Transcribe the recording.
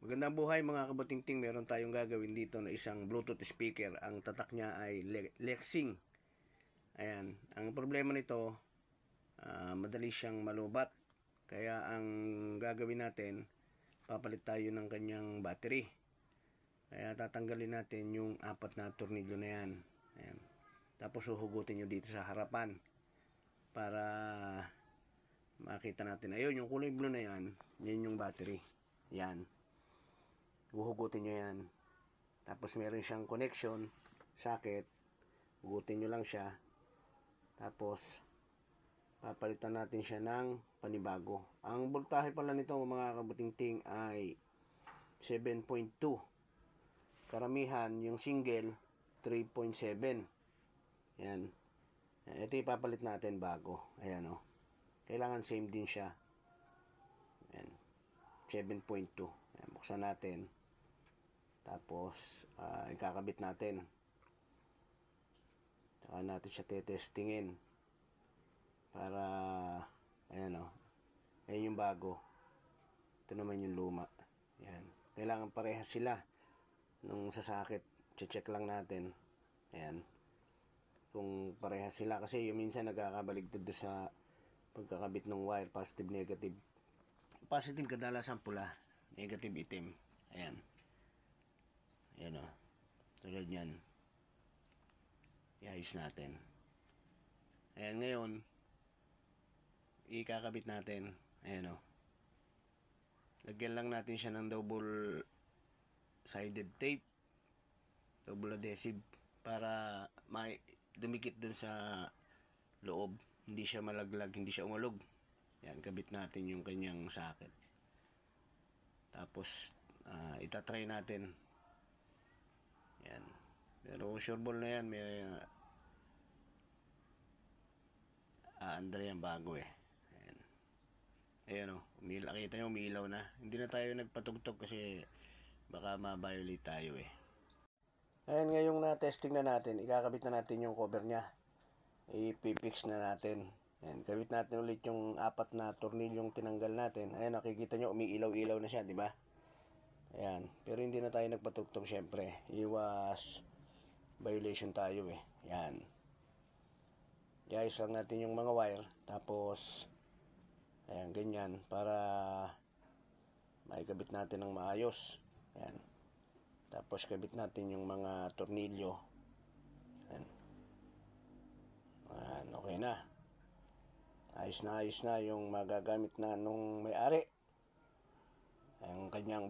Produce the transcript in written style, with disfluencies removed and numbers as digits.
Magandang buhay mga kabutingting, meron tayong gagawin dito na isang Bluetooth speaker. Ang tatak niya ay Lexing. Ayan, ang problema nito, madali siyang malubat. Kaya ang gagawin natin, papalit tayo ng kanyang battery. Kaya tatanggalin natin yung 4 na tornilyo na yan. Ayan. Tapos uhugutin nyo dito sa harapan para makita natin. Ayun, yung kulay blue na yan, yan yung battery. Yan. Huhugutin nyo yan. Tapos meron siyang connection, socket. Hugutin nyo lang siya. Tapos papalitan natin siya ng panibago. Ang voltahe pala nito mga kabutingting ay 7.2. Karamihan yung single 3.7. Yan. Ito ipapalit natin bago. Ayan o. Kailangan same din siya. Ayan. 7.2. Ayan, buksan natin. Tapos ikakabit natin. Saka natin siya tetestingin. Para ayan o. Ayan yung bago. Ito naman yung luma. Ayan. Kailangan parehas sila. Nung sasakit, check lang natin. Ayan. Kung parehas sila. Kasi yung minsan nagkakabaligtad doon sa pagkakabit ng wire. Positive, negative. Positive kadalasan pula. Negative itim. Ayan. Ayan o. Tulad yan. Iayos natin. Ayan ngayon. Ikakabit natin. Ayan o. Lagyan lang natin siya ng double sided tape. Double adhesive. Para may dumikit dun sa loob. Hindi siya malaglag. Hindi siya umalog. Ayan. Kabit natin yung kanyang socket. Tapos itatry natin. Yan. Pero sure ball na yan. May Andre yan bago eh. Ayan. Ayan o. Kita nyo umilaw na. Hindi na tayo nagpatugtog kasi baka ma-violate tayo eh. Ayan, ngayong na-testing na natin, ikakabit na natin yung cover niya. I-fix na natin. Ayan, kabit natin ulit yung 4 na tornilyong tinanggal natin. Ayan, nakikita nyo umiilaw-ilaw na siya, di ba? Ayan, pero hindi na tayo nagpatugtog syempre. Iwas violation tayo eh. Ayan. Iayos lang natin yung mga wire. Tapos ayan, ganyan. Para maikabit natin ng maayos. Ayan. Tapos kabit natin yung mga tornilyo. Ayan. Ayan, okay na. Ayos na yung magagamit na nung may-ari. Ang kanyang